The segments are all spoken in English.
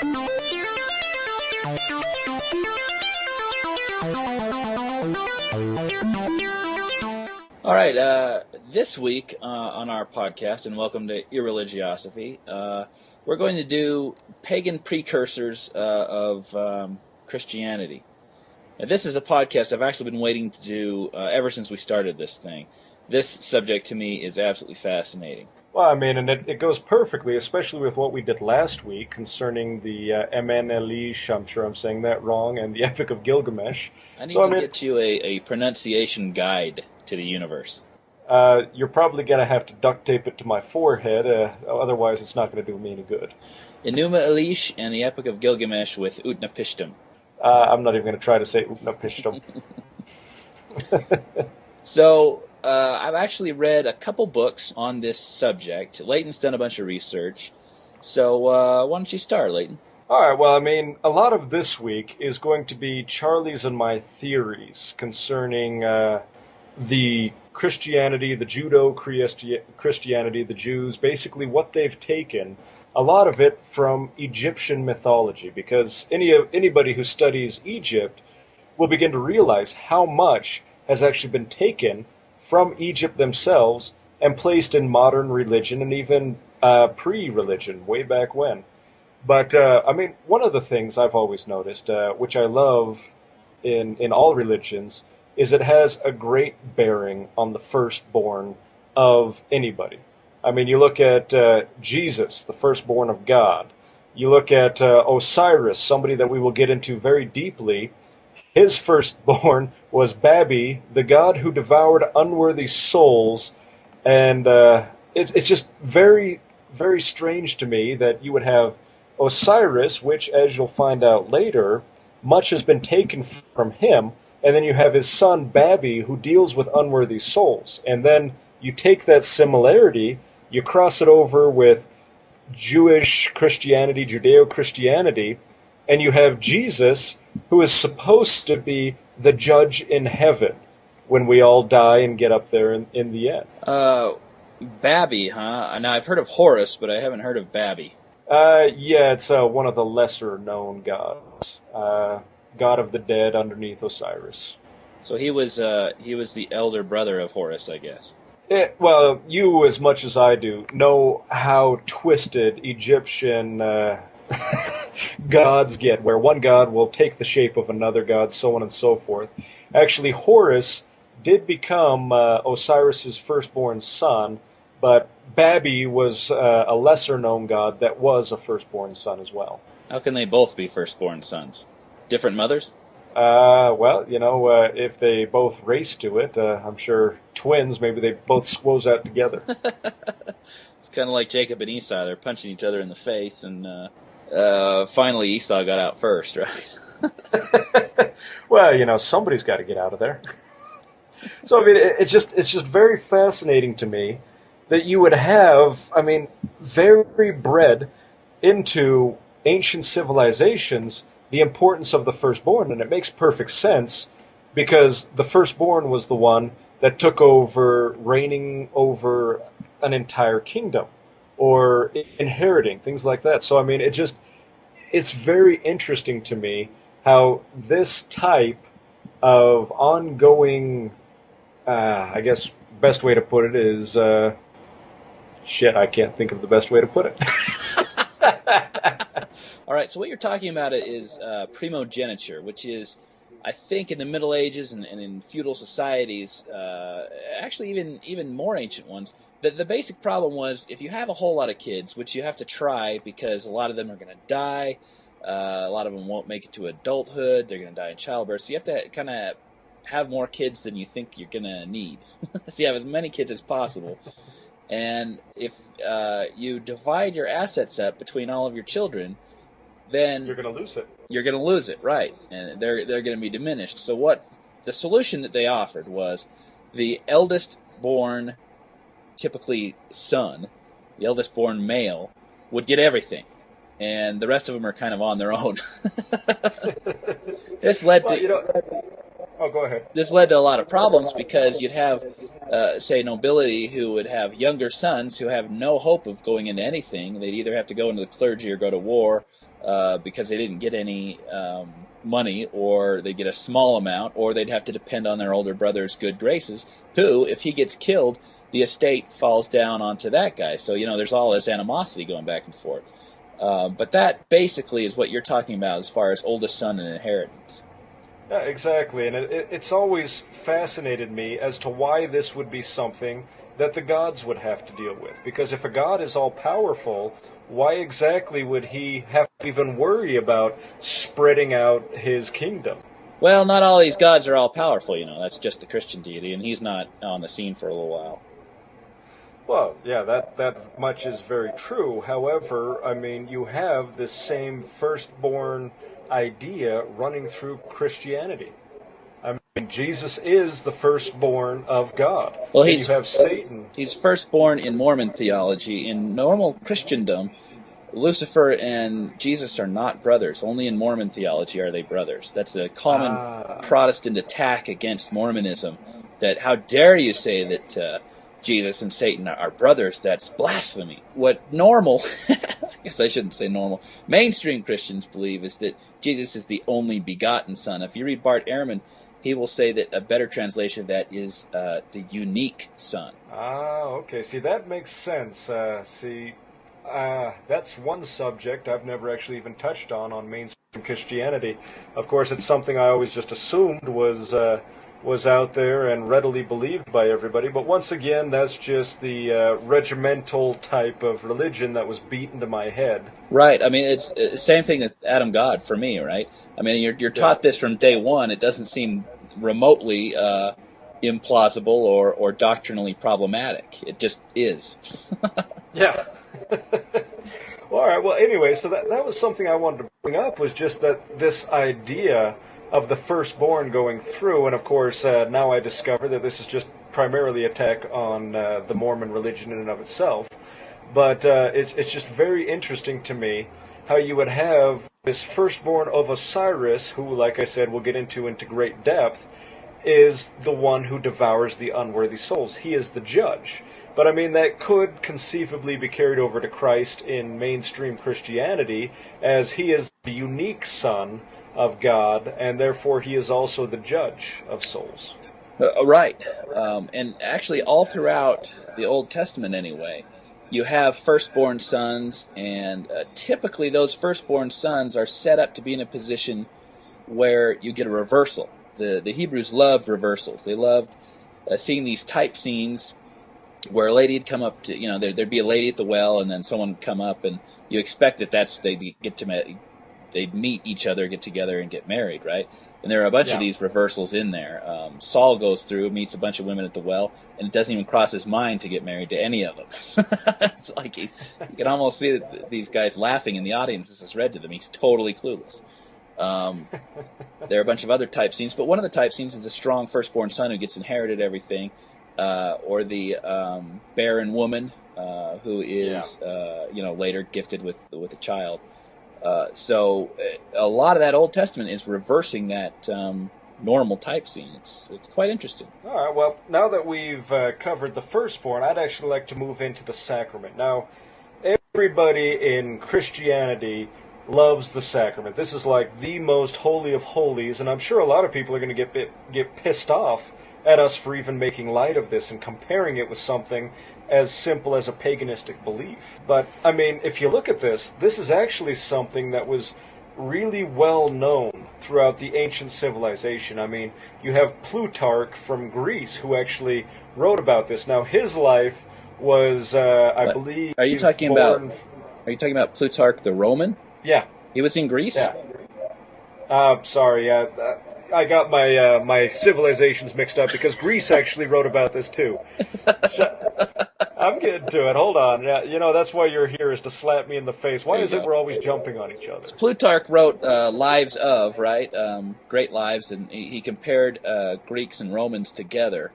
All right, this week on our podcast, and welcome to Irreligiosophy, we're going to do pagan precursors of Christianity. Now, this is a podcast I've actually been waiting to do ever since we started this thing. This subject to me is absolutely fascinating. Well, I mean, and it goes perfectly, especially with what we did last week concerning the MNLE, I'm sure I'm saying that wrong, and the Epic of Gilgamesh. I need to get you a pronunciation guide to the universe. You're probably going to have to duct tape it to my forehead, otherwise it's not going to do me any good. Enuma Elish and the Epic of Gilgamesh with Utnapishtim. I'm not even going to try to say Utnapishtim. So, I've actually read a couple books on this subject. Leighton's done a bunch of research. So, why don't you start, Leighton? All right, well, I mean, a lot of this week is going to be Charlie's and my theories concerning the Christianity, the Judeo-Christianity, the Jews, basically what they've taken, a lot of it from Egyptian mythology, because anybody who studies Egypt will begin to realize how much has actually been taken from Egypt themselves and placed in modern religion and even pre-religion, way back when. But, I mean, one of the things I've always noticed, which I love in all religions, is it has a great bearing on the firstborn of anybody. I mean, you look at Jesus, the firstborn of God. You look at Osiris, somebody that we will get into very deeply. His firstborn was Babi, the god who devoured unworthy souls. And it's just very, very strange to me that you would have Osiris, which, as you'll find out later, much has been taken from him. And then you have his son, Babi, who deals with unworthy souls. And then you take that similarity, you cross it over with Jewish Christianity, Judeo-Christianity, and you have Jesus, who is supposed to be the judge in heaven when we all die and get up there in the end. Babi, huh? Now, I've heard of Horus, but I haven't heard of Babi. Yeah, it's one of the lesser-known gods. God of the dead underneath Osiris. So he was the elder brother of Horus, I guess. Well, you, as much as I do, know how twisted Egyptian gods get, where one god will take the shape of another god, so on and so forth. Actually, Horus did become Osiris's firstborn son, but Babi was a lesser-known god that was a firstborn son as well. How can they both be firstborn sons? Different mothers? Well, you know, if they both race to it, I'm sure twins, maybe they both squoze out together. It's kind of like Jacob and Esau. They're punching each other in the face, and finally Esau got out first, right? Well, you know, somebody's got to get out of there. So, I mean, it's just very fascinating to me that you would have, I mean, very bred into ancient civilizations the importance of the firstborn, and it makes perfect sense because the firstborn was the one that took over reigning over an entire kingdom or inheriting, things like that. So, I mean, it's very interesting to me how this type of ongoing, I guess best way to put it is, I can't think of the best way to put it. All right, so what you're talking about is primogeniture, which is, I think, in the Middle Ages and in feudal societies, actually even more ancient ones, the basic problem was if you have a whole lot of kids, which you have to try because a lot of them are going to die, a lot of them won't make it to adulthood, they're going to die in childbirth, so you have to kind of have more kids than you think you're going to need. So you have as many kids as possible. And if you divide your assets up between all of your children, then you're going to lose it. You're going to lose it, right? And they're going to be diminished. So what the solution that they offered was the eldest born, typically son, the eldest born male, would get everything, and the rest of them are kind of on their own. This led to Oh, go ahead. This led to a lot of problems because you'd have say, nobility who would have younger sons who have no hope of going into anything. They'd either have to go into the clergy or go to war because they didn't get any money, or they get a small amount, or they'd have to depend on their older brother's good graces, who, if he gets killed, the estate falls down onto that guy. So, there's all this animosity going back and forth. But that basically is what you're talking about as far as oldest son and inheritance. Yeah, exactly. And it's always fascinated me as to why this would be something that the gods would have to deal with. Because if a god is all-powerful, why exactly would he have to even worry about spreading out his kingdom? Well, not all these gods are all-powerful, That's just the Christian deity, and he's not on the scene for a little while. Well, yeah, that much is very true. However, I mean, you have this same firstborn idea running through Christianity. I mean, Jesus is the firstborn of God. Well, you have Satan. He's firstborn in Mormon theology. In normal Christendom, Lucifer and Jesus are not brothers. Only in Mormon theology are they brothers. That's a common Protestant attack against Mormonism, that how dare you say that Jesus and Satan are brothers? That's blasphemy. What normal, I guess I shouldn't say normal, mainstream Christians believe is that Jesus is the only begotten Son. If you read Bart Ehrman, he will say that a better translation of that is the unique Son. Okay. See, that makes sense. That's one subject I've never actually even touched on mainstream Christianity. Of course, it's something I always just assumed was out there and readily believed by everybody. But once again, that's just the regimental type of religion that was beaten to my head. Right. I mean, it's the same thing as Adam God for me, right? I mean, you're taught this from day one. It doesn't seem remotely implausible or doctrinally problematic. It just is. Yeah. All right. Well, anyway, so that was something I wanted to bring up, was just that this idea of the firstborn going through, and of course now I discover that this is just primarily an attack on the Mormon religion in and of itself. But it's just very interesting to me how you would have this firstborn of Osiris, who, like I said, we'll get into great depth, is the one who devours the unworthy souls. He is the judge. But I mean, that could conceivably be carried over to Christ in mainstream Christianity, as he is the unique Son of God, and therefore he is also the judge of souls. Right. And actually, all throughout the Old Testament anyway, you have firstborn sons, and typically those firstborn sons are set up to be in a position where you get a reversal. The Hebrews loved reversals. They loved seeing these type scenes where a lady would come up to, there'd be a lady at the well, and then someone would come up, and you expect that they'd meet each other, get together, and get married, right? And there are a bunch of these reversals in there. Saul goes through, meets a bunch of women at the well, and it doesn't even cross his mind to get married to any of them. It's like you can almost see these guys laughing in the audience as this is read to them. He's totally clueless. There are a bunch of other type scenes, but one of the type scenes is a strong firstborn son who gets inherited everything, or the barren woman who is later gifted with a child. So a lot of that Old Testament is reversing that normal type scene. It's quite interesting. All right, well, now that we've covered the firstborn, I'd actually like to move into the sacrament. Now, everybody in Christianity loves the sacrament. This is like the most holy of holies, and I'm sure a lot of people are going to get pissed off at us for even making light of this and comparing it with something as simple as a paganistic belief. But, I mean, if you look at this is actually something that was really well known throughout the ancient civilization. I mean, you have Plutarch from Greece who actually wrote about this. Now, his life was, I believe... Are you talking about Plutarch the Roman? Yeah. He was in Greece? Yeah. Sorry, I got my civilizations mixed up, because Greece actually wrote about this too. I'm getting to it. Hold on. Yeah, that's why you're here, is to slap me in the face. Why is it we're always jumping on each other? Plutarch wrote Lives of, right? Great lives, and he compared Greeks and Romans together.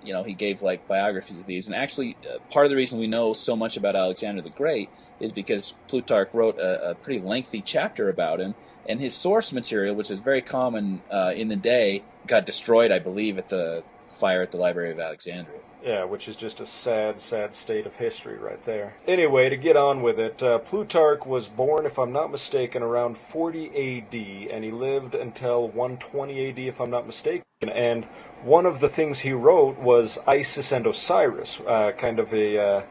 He gave like biographies of these, and actually part of the reason we know so much about Alexander the Great is because Plutarch wrote a pretty lengthy chapter about him, and his source material, which is very common in the day, got destroyed, I believe, at the fire at the Library of Alexandria. Yeah, which is just a sad, sad state of history right there. Anyway, to get on with it, Plutarch was born, if I'm not mistaken, around 40 AD, and he lived until 120 AD, if I'm not mistaken. And one of the things he wrote was Isis and Osiris, kind of a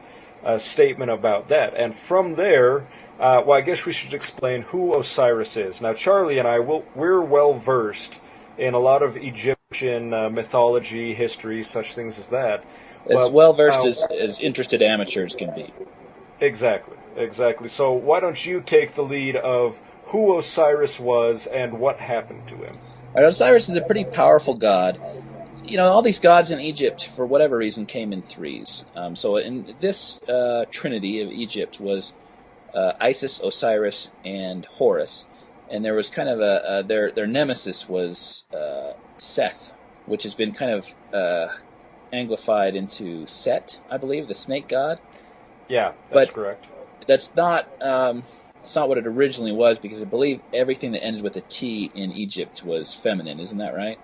statement about that. And from there, well, I guess we should explain who Osiris is. Now, Charlie and we're well versed in a lot of Egyptian mythology, history, such things as that. As well versed as interested amateurs can be. Exactly, exactly. So why don't you take the lead of who Osiris was and what happened to him? All right, Osiris is a pretty powerful god. You know, all these gods in Egypt, for whatever reason, came in threes. So in this trinity of Egypt was Isis, Osiris, and Horus. And there was kind of their nemesis was Seth, which has been kind of anglified into Set, I believe, the snake god. Yeah, that's correct. That's not it's not what it originally was, because I believe everything that ended with a T in Egypt was feminine. Isn't that right?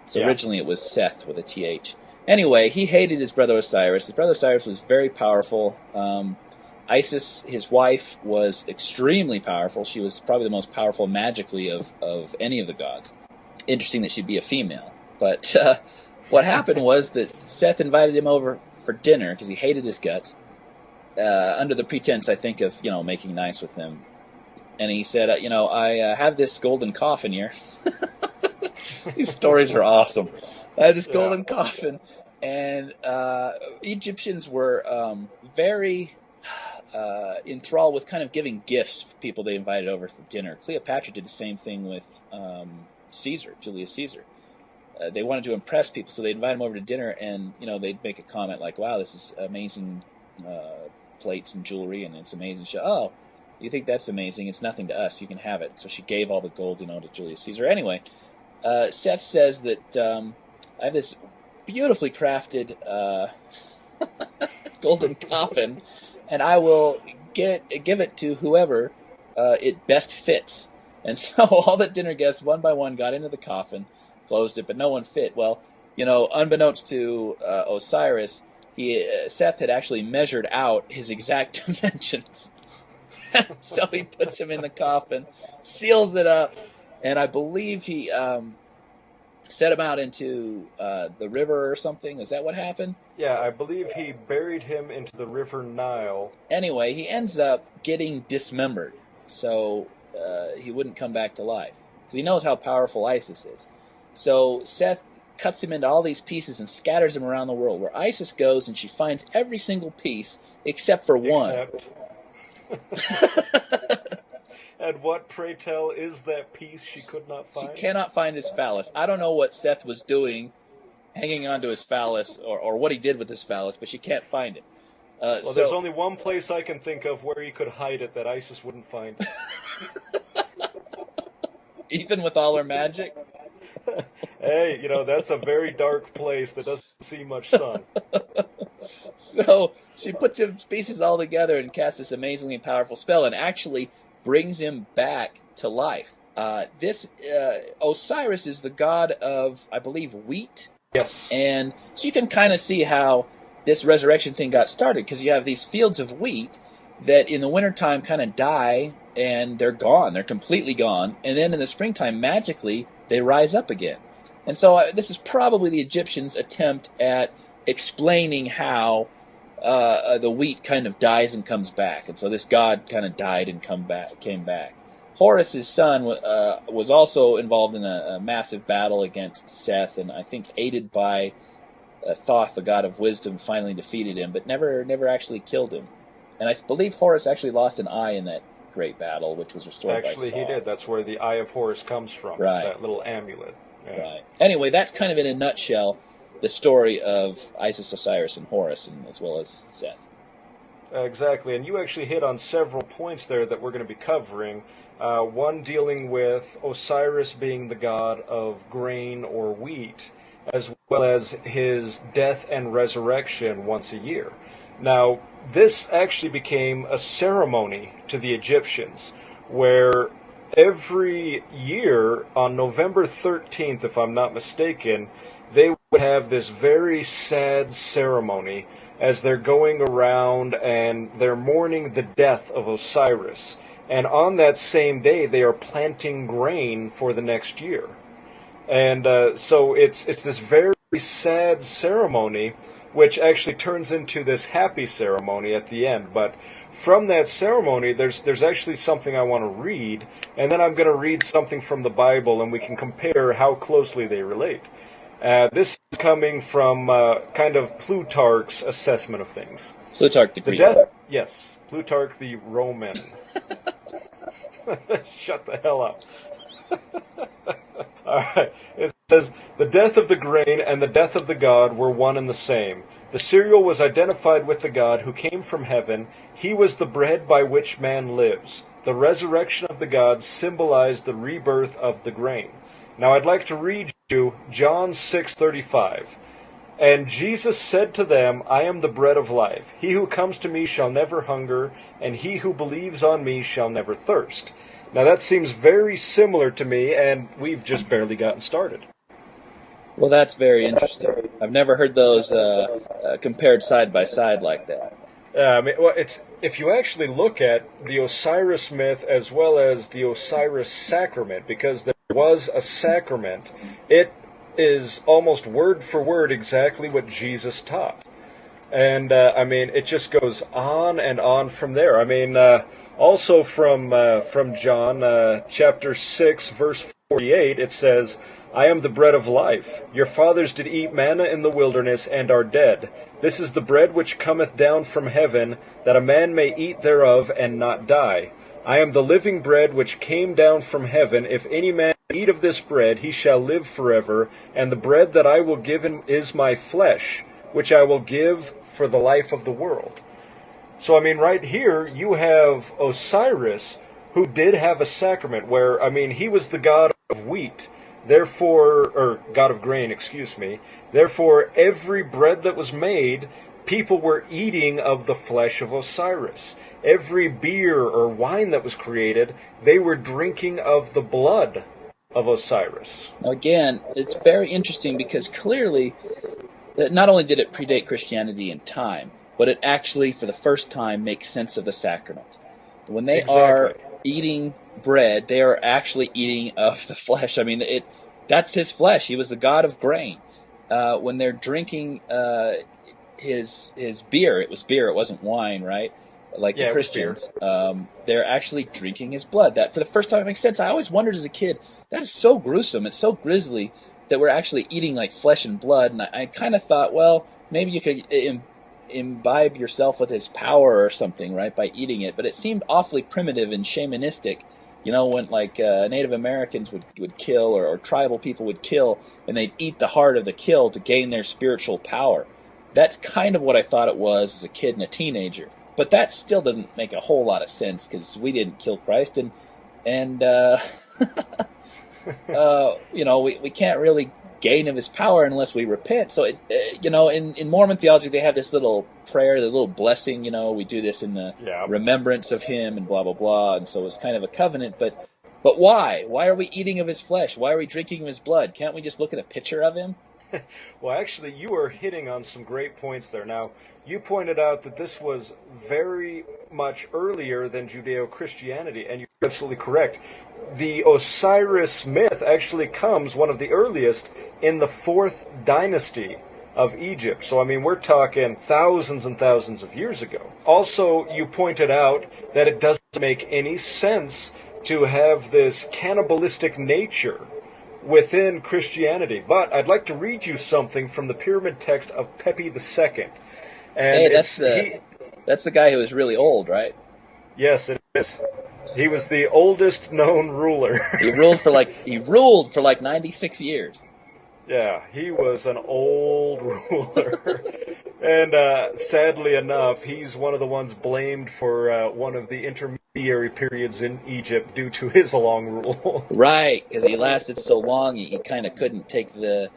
So originally it was Seth with a TH. Anyway, he hated his brother Osiris. His brother Osiris was very powerful. Isis, his wife, was extremely powerful. She was probably the most powerful magically of any of the gods. Interesting that she'd be a female. But what happened was that Seth invited him over for dinner because he hated his guts, under the pretense, I think, of making nice with him. And he said, I have this golden coffin here. These stories are awesome. I had this golden coffin, and Egyptians were very enthralled with kind of giving gifts to people they invited over for dinner. Cleopatra did the same thing with Julius Caesar. They wanted to impress people, so they'd invite him over to dinner, and they'd make a comment like, "Wow, this is amazing plates and jewelry, and it's amazing." Oh, you think that's amazing? It's nothing to us. You can have it. So she gave all the gold, to Julius Caesar. Anyway, Seth says that I have this beautifully crafted golden coffin, and I will give it to whoever it best fits. And so all the dinner guests, one by one, got into the coffin, closed it, but no one fit. Well, unbeknownst to Osiris, Seth had actually measured out his exact dimensions. So he puts him in the coffin, seals it up, and I believe he set him out into the river or something. Is that what happened? Yeah, I believe he buried him into the river Nile. Anyway, he ends up getting dismembered, so he wouldn't come back to life, because he knows how powerful Isis is. So Seth cuts him into all these pieces and scatters them around the world, where Isis goes and she finds every single piece except for one. And what, pray tell, is that piece she could not find? She cannot find his phallus. I don't know what Seth was doing, hanging onto his phallus, or what he did with his phallus, but she can't find it. Well, there's only one place I can think of where he could hide it that Isis wouldn't find it. Even with all her magic? Hey, that's a very dark place that doesn't see much sun. So she puts his pieces all together and casts this amazingly powerful spell, and actually brings him back to life. This Osiris is the god of, I believe, wheat. Yes. And so you can kind of see how this resurrection thing got started, because you have these fields of wheat that in the wintertime kind of die, and they're gone. They're completely gone. And then in the springtime, magically, they rise up again. And so this is probably the Egyptians' attempt at explaining how the wheat kind of dies and comes back. And so this god kind of died and came back. Horus, his son, was also involved in a massive battle against Seth, and I think aided by Thoth, the god of wisdom, finally defeated him, but never actually killed him. And I believe Horus actually lost an eye in that great battle, which was restored by Thoth. Actually, he did. That's where the Eye of Horus comes from. Right. It's that little amulet. Yeah. Right. Anyway, that's kind of in a nutshell the story of Isis, Osiris, and Horus, and as well as Seth. Exactly, and you actually hit on several points there that we're going to be covering. One dealing with Osiris being the god of grain or wheat, as well as his death and resurrection once a year. Now, this actually became a ceremony to the Egyptians, where every year on November 13th, if I'm not mistaken, they would have this very sad ceremony as they're going around and they're mourning the death of Osiris. And on that same day, they are planting grain for the next year. And so it's this very sad ceremony, which actually turns into this happy ceremony at the end. But from that ceremony, there's actually something I want to read, and then I'm going to read something from the Bible, and we can compare how closely they relate. This is coming from kind of Plutarch's assessment of things. Plutarch the Greek. Yes, Plutarch the Roman. Shut the hell up. All right. It says, the death of the grain and the death of the god were one and the same. The cereal was identified with the God who came from heaven. He was the bread by which man lives. The resurrection of the gods symbolized the rebirth of the grain. Now I'd like to read you John 6:35. And Jesus said to them, I am the bread of life. He who comes to me shall never hunger, and he who believes on me shall never thirst. Now that seems very similar to me, and we've just barely gotten started. Well, that's very interesting. I've never heard those compared side by side like that. If you actually look at the Osiris myth as well as the Osiris sacrament, because there was a sacrament, it is almost word for word exactly what Jesus taught. And, it just goes on and on from there. Also from John chapter 6, verse 48, it says, I am the bread of life. Your fathers did eat manna in the wilderness and are dead. This is the bread which cometh down from heaven, that a man may eat thereof and not die. I am the living bread which came down from heaven. If any man eat of this bread, he shall live forever. And the bread that I will give him is my flesh, which I will give for the life of the world. So, right here you have Osiris, who did have a sacrament where, he was the god of wheat. Or god of grain, excuse me. Therefore, every bread that was made, people were eating of the flesh of Osiris. Every beer or wine that was created, they were drinking of the blood of Osiris. Now again, it's very interesting because clearly, not only did it predate Christianity in time, but it actually, for the first time, makes sense of the sacrament. When they are eating bread, they are actually eating of the flesh. That's his flesh. He was the god of grain. When they're drinking his beer, it was beer, it wasn't wine, right? Like the Christians, they're actually drinking his blood. That, for the first time, it makes sense. I always wondered as a kid, that is so gruesome, it's so grisly that we're actually eating like flesh and blood. And I kind of thought, well, maybe you could imbibe yourself with his power or something, right, by eating it. But it seemed awfully primitive and shamanistic. When Native Americans would kill or tribal people would kill, and they'd eat the heart of the kill to gain their spiritual power. That's kind of what I thought it was as a kid and a teenager. But that still doesn't make a whole lot of sense because we didn't kill Christ, and we can't really gain of his power unless we repent. So in Mormon theology they have this little prayer, the little blessing. We do this in the remembrance of him and blah blah blah. And so it's kind of a covenant. But why? Why are we eating of his flesh? Why are we drinking of his blood? Can't we just look at a picture of him? Well, actually, you are hitting on some great points there. Now, you pointed out that this was very much earlier than Judeo-Christianity, and you're absolutely correct. The Osiris myth actually comes, one of the earliest, in the 4th dynasty of Egypt. So, we're talking thousands and thousands of years ago. Also, you pointed out that it doesn't make any sense to have this cannibalistic nature within Christianity. But I'd like to read you something from the pyramid text of Pepi II. And that's the guy who was really old, right? Yes, it is. He was the oldest known ruler. He ruled for like 96 years. Yeah, he was an old ruler. And sadly enough, he's one of the ones blamed for one of the intermediary periods in Egypt due to his long rule. Right, because he lasted so long, he kind of couldn't take the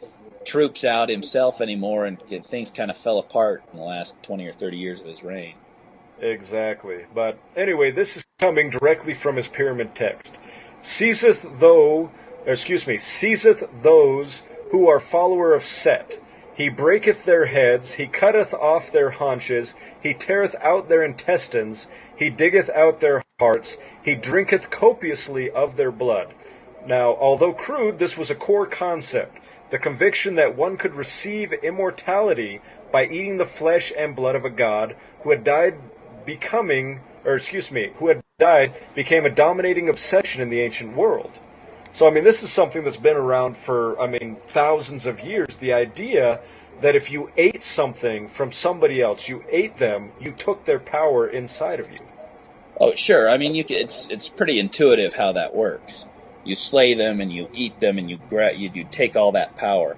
troops out himself anymore, and things kind of fell apart in the last 20 or 30 years of his reign. Exactly. But anyway, this is coming directly from his pyramid text. Seizeth those who are follower of Set. He breaketh their heads, he cutteth off their haunches, he teareth out their intestines, he diggeth out their hearts, he drinketh copiously of their blood. Now, although crude, this was a core concept, the conviction that one could receive immortality by eating the flesh and blood of a god who had died became a dominating obsession in the ancient world. So, I mean, this is something that's been around for, thousands of years. The idea that if you ate something from somebody else, you ate them, you took their power inside of you. Oh, sure. I mean, it's pretty intuitive how that works. You slay them and you eat them and you take all that power.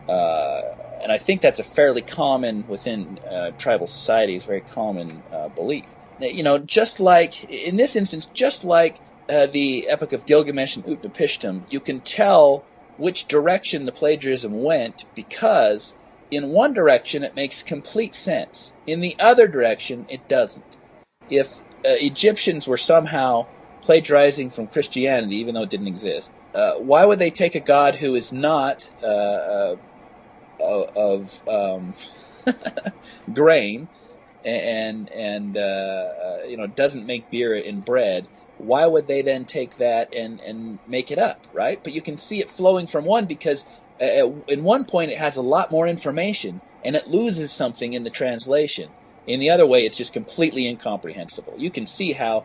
And I think that's a fairly common, within tribal societies, very common belief. You know, just like, in this instance, just like the Epic of Gilgamesh and Utnapishtim, you can tell which direction the plagiarism went because in one direction it makes complete sense. In the other direction, it doesn't. If Egyptians were somehow plagiarizing from Christianity, even though it didn't exist, why would they take a god who is not of grain and doesn't make beer in bread? Why would they then take that and make it up, right? But you can see it flowing from one because in one point it has a lot more information and it loses something in the translation. In the other way, it's just completely incomprehensible. You can see how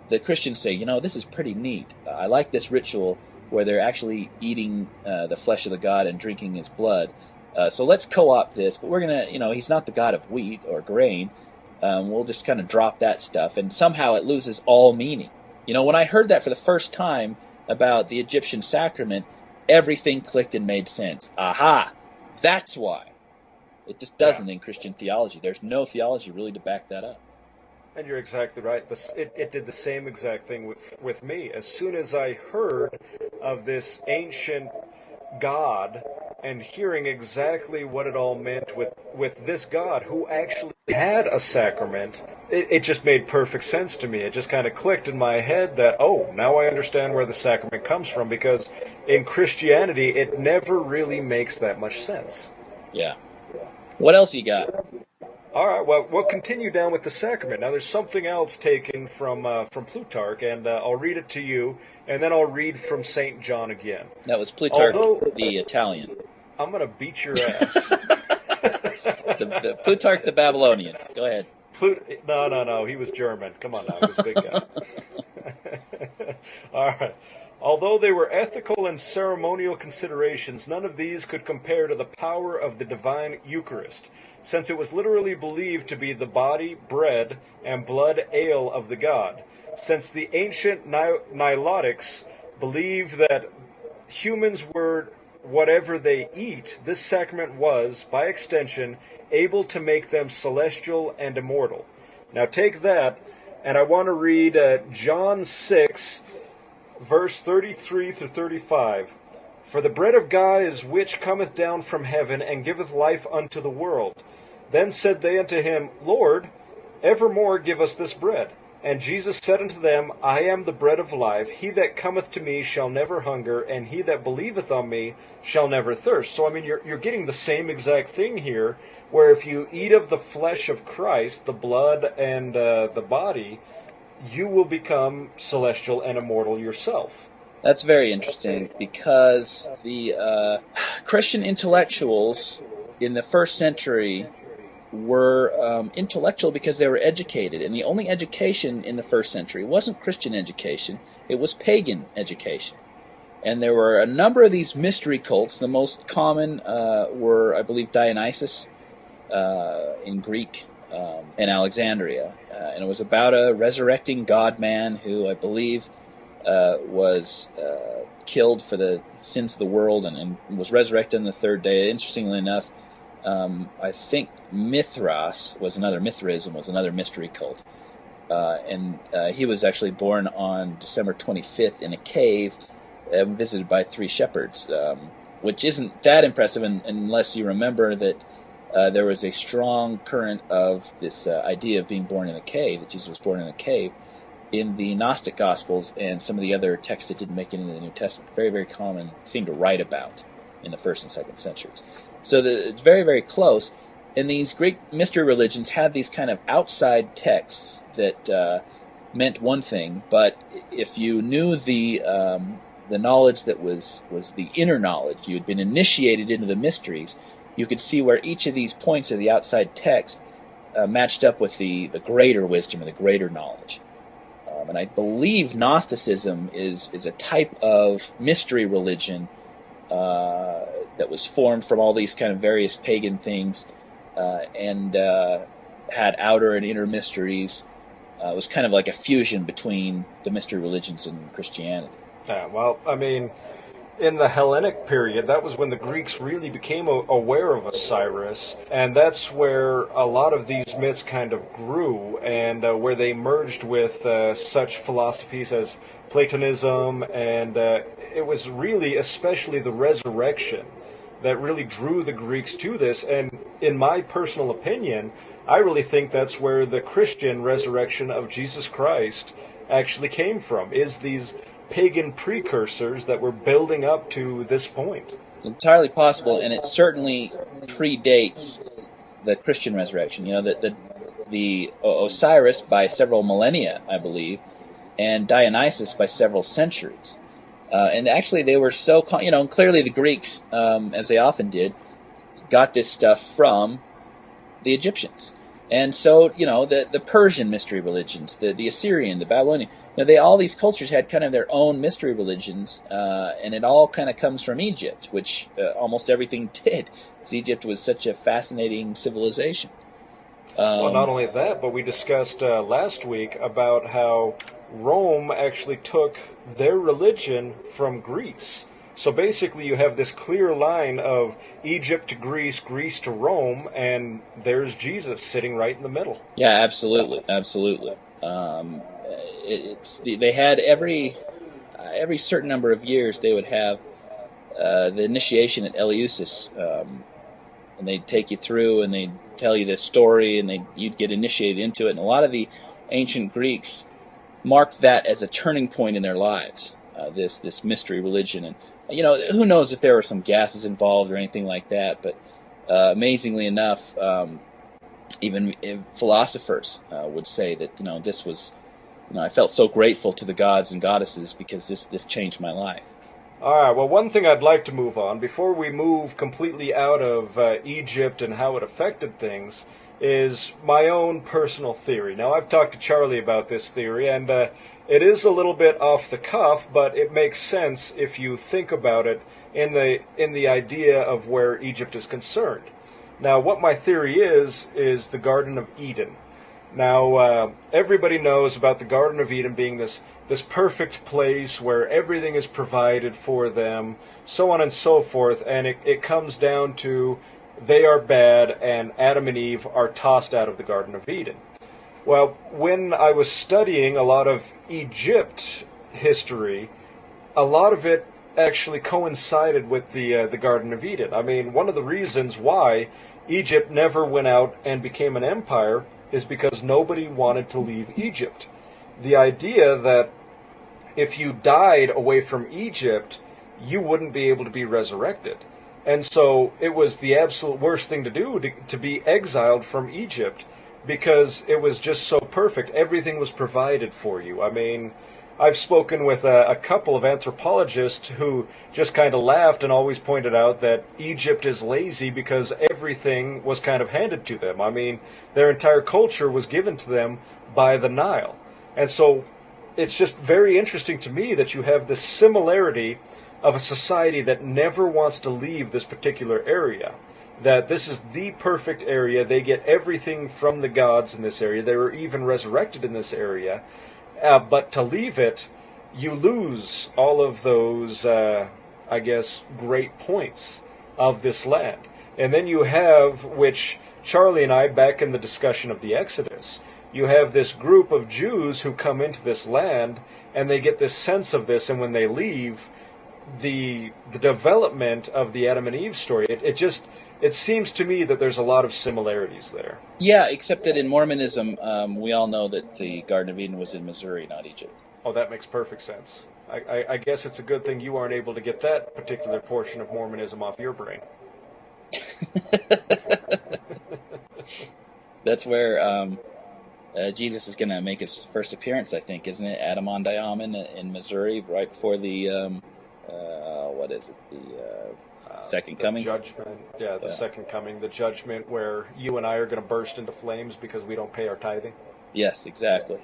the Christians say, this is pretty neat. I like this ritual where they're actually eating the flesh of the god and drinking his blood. So let's co-opt this, but we're going to, he's not the god of wheat or grain. We'll just kind of drop that stuff, and somehow it loses all meaning. When I heard that for the first time about the Egyptian sacrament, everything clicked and made sense. Aha! That's why. It just doesn't in Christian theology. There's no theology really to back that up. And you're exactly right. It did the same exact thing with me. As soon as I heard of this ancient God and hearing exactly what it all meant with this God who actually had a sacrament, it just made perfect sense to me. It just kind of clicked in my head that, now I understand where the sacrament comes from, because in Christianity it never really makes that much sense. Yeah. What else you got? All right, well, we'll continue down with the sacrament. Now, there's something else taken from Plutarch, and I'll read it to you, and then I'll read from St. John again. That was Plutarch, the Italian. I'm going to beat your ass. the Plutarch the Babylonian. Go ahead. No, he was German. Come on now, he was a big guy. All right. Although they were ethical and ceremonial considerations, none of these could compare to the power of the divine Eucharist, since it was literally believed to be the body, bread, and blood ale of the god. Since the ancient Nilotics believed that humans were whatever they eat, this sacrament was, by extension, able to make them celestial and immortal. Now take that, and I want to read John 6, verse 33 through 35. For the bread of God is which cometh down from heaven, and giveth life unto the world. Then said they unto him, Lord, evermore give us this bread. And Jesus said unto them, I am the bread of life. He that cometh to me shall never hunger, and he that believeth on me shall never thirst. So, you're getting the same exact thing here, where if you eat of the flesh of Christ, the blood and the body, you will become celestial and immortal yourself. That's very interesting, because the Christian intellectuals in the first century were intellectual because they were educated, and the only education in the first century wasn't Christian education, it was pagan education. And there were a number of these mystery cults. The most common were, I believe, Dionysus in Greek and Alexandria. And it was about a resurrecting God-man who, I believe, was killed for the sins of the world and was resurrected on the third day. Interestingly enough, I think Mithras was another mystery cult. And he was actually born on December 25th in a cave visited by 3 shepherds, which isn't that impressive unless you remember that there was a strong current of this idea of being born in a cave, that Jesus was born in a cave, in the Gnostic Gospels and some of the other texts that didn't make it into the New Testament. Very, very common thing to write about in the 1st and 2nd centuries. So it's very, very close. And these Greek mystery religions had these kind of outside texts that meant one thing, but if you knew the knowledge that was the inner knowledge, you had been initiated into the mysteries, you could see where each of these points of the outside text matched up with the greater wisdom and the greater knowledge. And I believe Gnosticism is a type of mystery religion that was formed from all these kind of various pagan things and had outer and inner mysteries. It was kind of like a fusion between the mystery religions and Christianity. Yeah, well, I mean, in the Hellenic period, that was when the Greeks really became aware of Osiris, and that's where a lot of these myths kind of grew, and where they merged with such philosophies as Platonism, and it was really especially the resurrection that really drew the Greeks to this, and in my personal opinion, I really think that's where the Christian resurrection of Jesus Christ actually came from, is these pagan precursors that were building up to this point. Entirely possible, and it certainly predates the Christian resurrection. You know, the Osiris by several millennia, I believe, and Dionysus by several centuries. And actually, they were so, clearly the Greeks, as they often did, got this stuff from the Egyptians. And so, the Persian mystery religions, the Assyrian, the Babylonian, all these cultures had kind of their own mystery religions, and it all kind of comes from Egypt, which almost everything did, because Egypt was such a fascinating civilization. Well, not only that, but we discussed last week about how Rome actually took their religion from Greece. So basically you have this clear line of Egypt to Greece, Greece to Rome, and there's Jesus sitting right in the middle. Yeah, absolutely, absolutely. They had every certain number of years they would have the initiation at Eleusis, and they'd take you through and they'd tell you this story, and you'd get initiated into it. And a lot of the ancient Greeks marked that as a turning point in their lives, this mystery religion. And who knows if there were some gases involved or anything like that, but amazingly enough, even philosophers would say that this was, I felt so grateful to the gods and goddesses because this changed my life. All right, well, one thing I'd like to move on, before we move completely out of Egypt and how it affected things, is my own personal theory. Now, I've talked to Charlie about this theory, and it is a little bit off the cuff, but it makes sense if you think about it in the idea of where Egypt is concerned. Now, what my theory is the Garden of Eden. Now, everybody knows about the Garden of Eden being this perfect place where everything is provided for them, so on and so forth, and it comes down to they are bad and Adam and Eve are tossed out of the Garden of Eden. Well, when I was studying a lot of Egypt history, a lot of it actually coincided with the Garden of Eden. I mean, one of the reasons why Egypt never went out and became an empire is because nobody wanted to leave Egypt. The idea that if you died away from Egypt, you wouldn't be able to be resurrected. And so it was the absolute worst thing to do to be exiled from Egypt, because it was just so perfect. Everything was provided for you. I mean, I've spoken with a couple of anthropologists who just kind of laughed and always pointed out that Egypt is lazy because everything was kind of handed to them. I mean, their entire culture was given to them by the Nile. And so it's just very interesting to me that you have this similarity of a society that never wants to leave this particular area. That this is the perfect area. They get everything from the gods in this area. They were even resurrected in this area. But to leave it, you lose all of those, great points of this land. And then you have, which Charlie and I, back in the discussion of the Exodus, you have this group of Jews who come into this land, and they get this sense of this, and when they leave, the development of the Adam and Eve story, it seems to me that there's a lot of similarities there. Yeah, except that in Mormonism, we all know that the Garden of Eden was in Missouri, not Egypt. Oh, that makes perfect sense. I guess it's a good thing you aren't able to get that particular portion of Mormonism off your brain. That's where Jesus is going to make his first appearance, I think, isn't it? Adirondack in Missouri, right before the what is it? The second The coming. judgment, yeah, the Yeah. second coming, the judgment where you and I are going to burst into flames because we don't pay our tithing. Yes, exactly.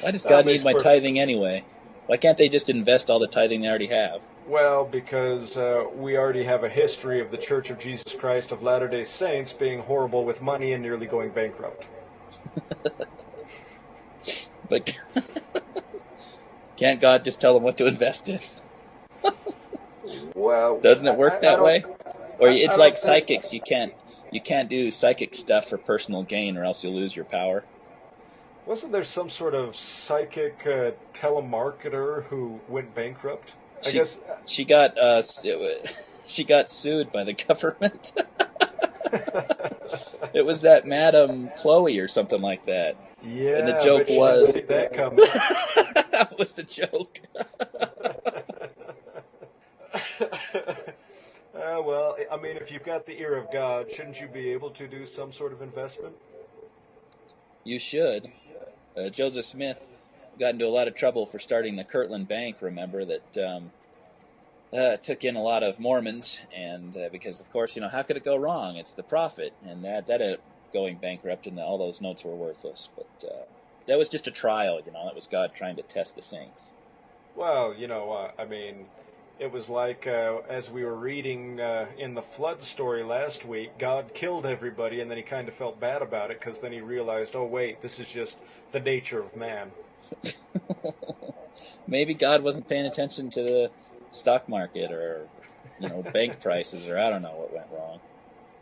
Why does That God makes need my perfect tithing sense. anyway? Why can't they just invest all the tithing they already have? Well, because we already have a history of the Church of Jesus Christ of Latter-day Saints being horrible with money and nearly going bankrupt. But can't God just tell them what to invest in? Well, Doesn't it work I that don't, way? Or I it's like don't think. psychics. You can't do psychic stuff for personal gain, or else you'll lose your power. Wasn't there some sort of psychic telemarketer who went bankrupt? I She guess. she got she got sued by the government. It was that Madame Chloe or something like that. And the Yeah, I joke bet she didn't was see that coming. that was the joke. Well, I mean, if you've got the ear of God, shouldn't you be able to do some sort of investment? You should. Joseph Smith got into a lot of trouble for starting the Kirtland Bank. Remember that took in a lot of Mormons, and because of course, how could it go wrong? It's the prophet, and that ended up going bankrupt, and all those notes were worthless. But that was just a trial. That was God trying to test the saints. Well, I mean, it was like as we were reading in the flood story last week, God killed everybody, and then he kind of felt bad about it because then he realized, oh wait, this is just the nature of man. Maybe God wasn't paying attention to the stock market or bank prices, or I don't know what went wrong.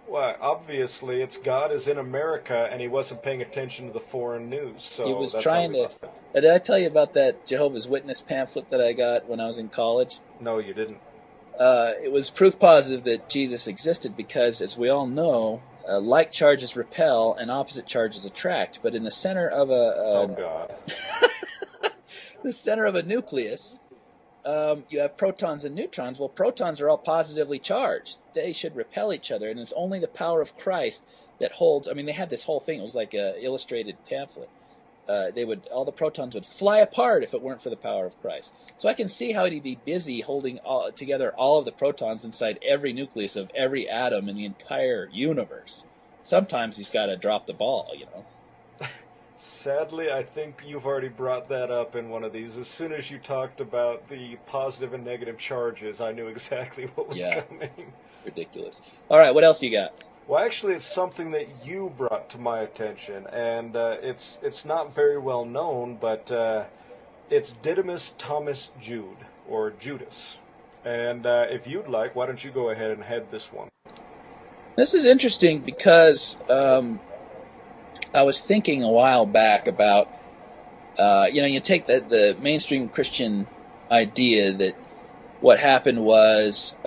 Well, obviously, it's God is in America, and he wasn't paying attention to the foreign news, He so was that's how trying we to. must have. Did I tell you about that Jehovah's Witness pamphlet that I got when I was in college? No, you didn't. It was proof positive that Jesus existed because, as we all know, like charges repel and opposite charges attract. But in the center of Oh God. the center of a nucleus, you have protons and neutrons. Well, protons are all positively charged. They should repel each other, and it's only the power of Christ that holds. I mean, they had this whole thing. It was like an illustrated pamphlet. All the protons would fly apart if it weren't for the power of Christ. So I can see how he'd be busy holding together all of the protons inside every nucleus of every atom in the entire universe. Sometimes he's got to drop the ball. Sadly, I think you've already brought that up in one of these. As soon as you talked about the positive and negative charges, I knew exactly what was Yeah, coming. ridiculous. All right, what else you got? Well, actually, it's something that you brought to my attention, and it's not very well known, but it's Didymus Thomas Jude, or Judas. And if you'd like, why don't you go ahead and head this one? This is interesting because I was thinking a while back about, you take the mainstream Christian idea that what happened was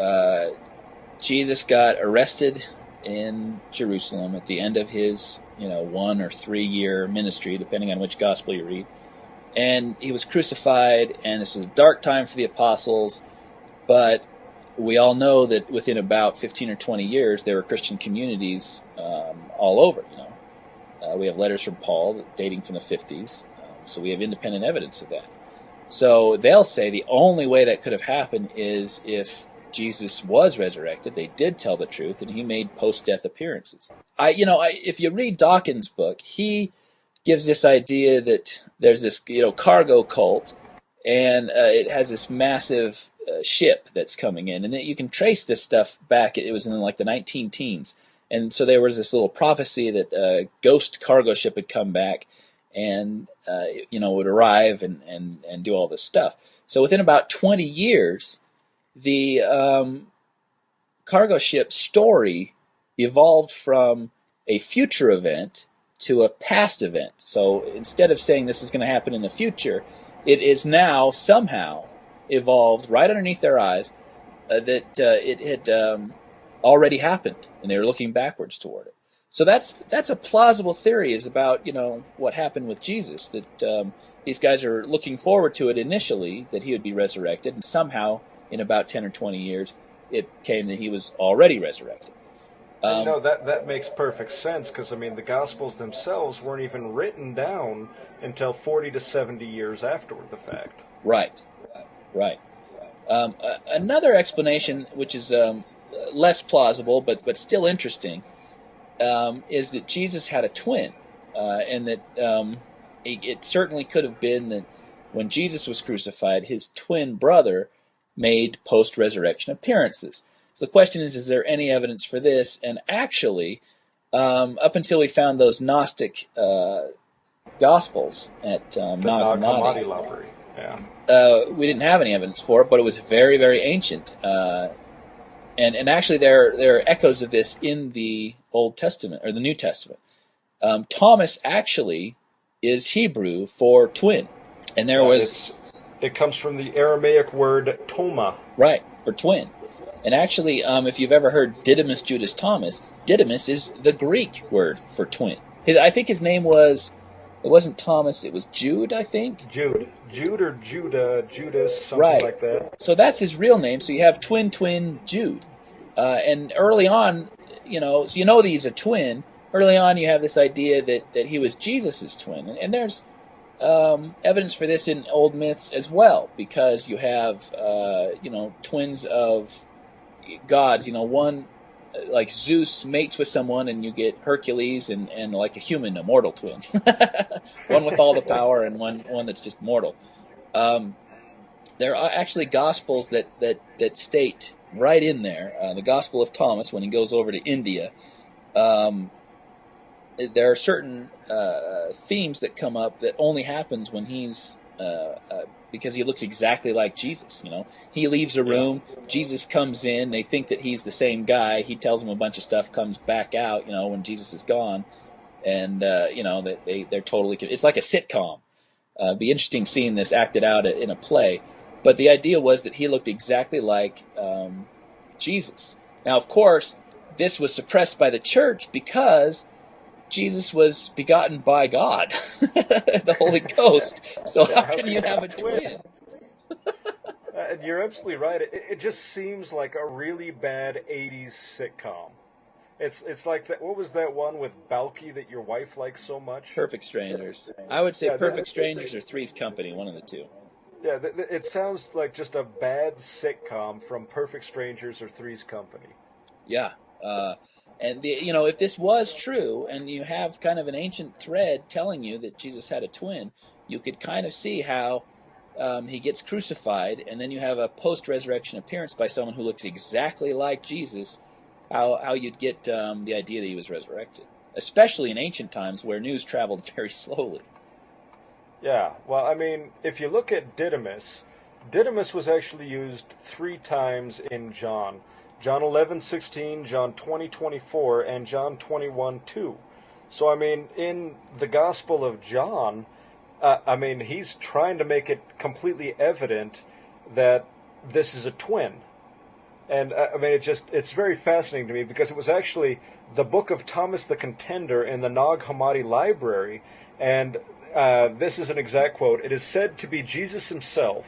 Jesus got arrested in Jerusalem at the end of his 1 or 3 year ministry, depending on which gospel you read, and he was crucified. And this was a dark time for the apostles, but we all know that within about 15 or 20 years there were Christian communities all over. We have letters from Paul dating from the 50s, so we have independent evidence of that. So they'll say the only way that could have happened is if Jesus was resurrected. They did tell the truth, and he made post-death appearances. If you read Dawkins' book, he gives this idea that there's this cargo cult, and it has this massive ship that's coming in, and that you can trace this stuff back. It was in like the 19 teens. And so there was this little prophecy that a ghost cargo ship would come back and would arrive and do all this stuff. So within about 20 years, the cargo ship story evolved from a future event to a past event. So instead of saying this is going to happen in the future, it is now somehow evolved right underneath their eyes that it had already happened, and they were looking backwards toward it. So that's a plausible theory, is about what happened with Jesus, that these guys are looking forward to it initially, that he would be resurrected, and somehow in about 10 or 20 years it came that he was already resurrected. And that makes perfect sense because, I mean, the Gospels themselves weren't even written down until 40 to 70 years after the fact. Right, right. Another explanation, which is less plausible but still interesting, is that Jesus had a twin, and that it certainly could have been that when Jesus was crucified, his twin brother made post-resurrection appearances. So the question is there any evidence for this? And actually, up until we found those Gnostic Gospels at The Nag Nag Hammadi Hammadi, library. Yeah. we didn't have any evidence for it, but it was very, very ancient. And actually, there are echoes of this in the Old Testament or the New Testament. Thomas actually is Hebrew for twin, and there was it comes from the Aramaic word toma. right for twin. And actually, if you've ever heard Didymus Judas Thomas, Didymus is the Greek word for twin. I think his name was, it wasn't Thomas, it was Jude, I think? Jude or Judah, Judas, something Right. like that. So that's his real name, so you have twin Jude. And early on, so that he's a twin. Early on, you have this idea that he was Jesus' twin. And there's evidence for this in old myths as well, because you have, twins of gods. One, like Zeus mates with someone and you get Hercules and like a human, a mortal twin. One with all the power and one that's just mortal. There are actually Gospels that state right in there, the Gospel of Thomas, when he goes over to India, there are certain themes that come up that only happens when he's because he looks exactly like Jesus. He leaves a room, Jesus comes in, they think that he's the same guy, he tells them a bunch of stuff, comes back out, when Jesus is gone, and they're totally, it's like a sitcom. It'd be interesting seeing this acted out in a play. But the idea was that he looked exactly like Jesus. Now, of course, this was suppressed by the church because Jesus was begotten by God, the Holy Ghost. So how can you have a twin? And you're absolutely right. It just seems like a really bad 80s sitcom. It's like that. What was that one with Balky that your wife likes so much? Perfect Strangers. I would say Perfect Strangers or Three's Company, one of the two. Yeah, it sounds like just a bad sitcom from Perfect Strangers or Three's Company. Yeah. And if this was true, and you have kind of an ancient thread telling you that Jesus had a twin, you could kind of see how he gets crucified, and then you have a post-resurrection appearance by someone who looks exactly like Jesus, how you'd get the idea that he was resurrected, especially in ancient times where news traveled very slowly. Yeah, well, I mean, if you look at Didymus was actually used 3 times in John. John 11:16, John 20:24, and John 21:2. So, I mean, in the Gospel of John, he's trying to make it completely evident that this is a twin. And, it's very fascinating to me because it was actually the book of Thomas the Contender in the Nag Hammadi library, and this is an exact quote. It is said to be Jesus himself.